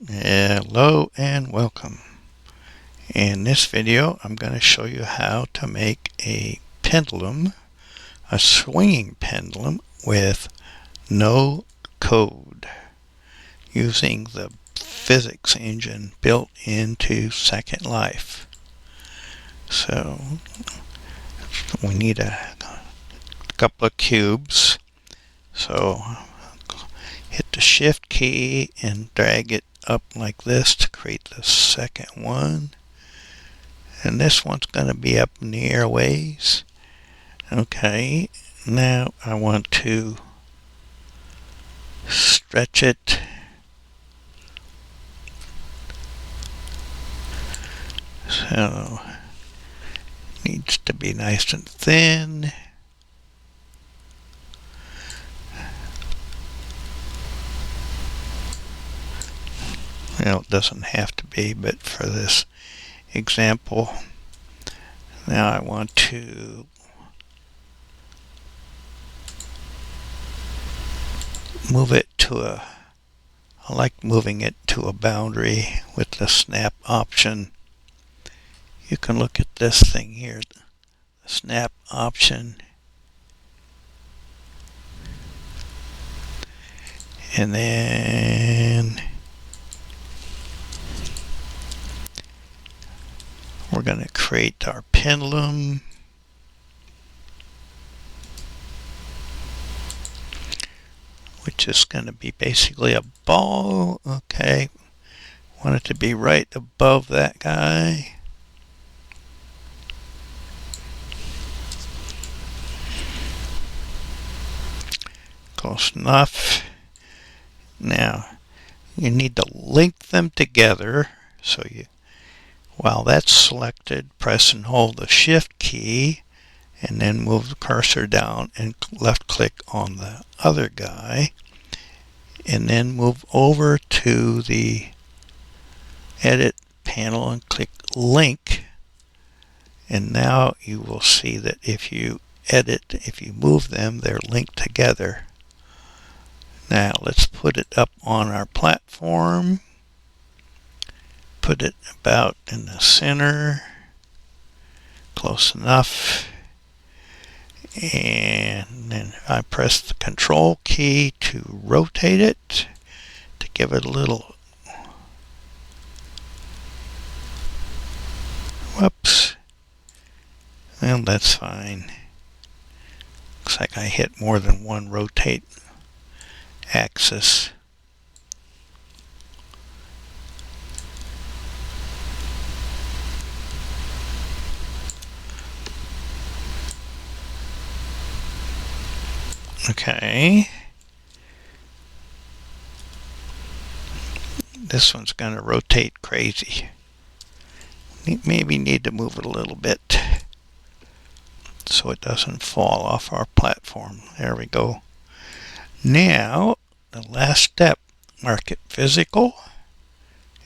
Hello and welcome. In this video I'm going to show you how to make a pendulum, a swinging pendulum with no code using the physics engine built into Second Life. So we need a couple of cubes. So hit the shift key and drag it up like this to create the second one. And this one's going to be up in the airways. Okay, now I want to stretch it. So it needs to be nice and thin. Well, it doesn't have to be, but for this example, now I want to move it to I like moving it to a boundary with the snap option. You can look at this thing here, the snap option. And then we're going to create our pendulum. Which is going to be basically a ball. Okay, want it to be right above that guy. Close enough. Now you need to link them together. So while that's selected, press and hold the shift key and then move the cursor down and left click on the other guy, and then move over to the edit panel and click link. And now you will see that if you move them, they're linked together. Now let's put it up on our platform. Put it about in the center. Close enough. And then I press the control key to rotate it, to give it a little, whoops, well, that's fine. Looks like I hit more than one rotate axis. Okay. This one's going to rotate crazy. Maybe need to move it a little bit so it doesn't fall off our platform. There we go. Now, the last step, mark it physical,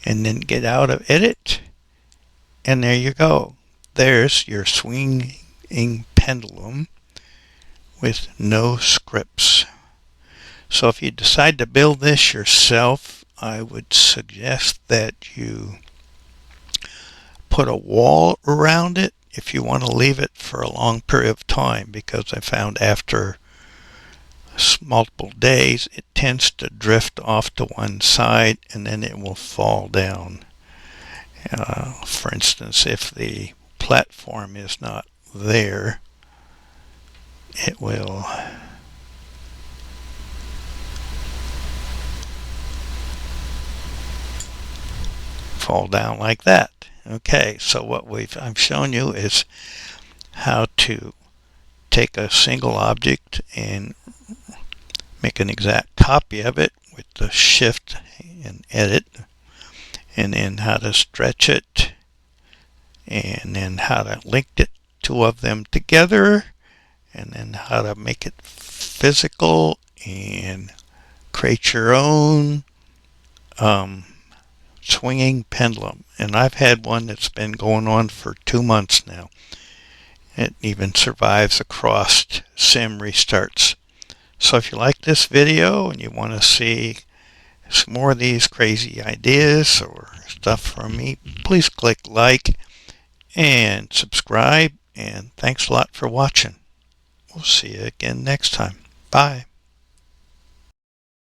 and then get out of edit, and there you go. There's your swinging pendulum with no scripts. So if you decide to build this yourself, I would suggest that you put a wall around it if you want to leave it for a long period of time, because I found after multiple days it tends to drift off to one side and then it will fall down. For instance, if the platform is not there, it will fall down like that. Okay, so what I've shown you is how to take a single object and make an exact copy of it with the shift and edit, and then how to stretch it, and then how to link the two of them together, and then how to make it physical and create your own swinging pendulum. And I've had one that's been going on for 2 months now. It even survives across sim restarts. So if you like this video and you want to see some more of these crazy ideas or stuff from me, please click like and subscribe. And thanks a lot for watching. We'll see you again next time. Bye.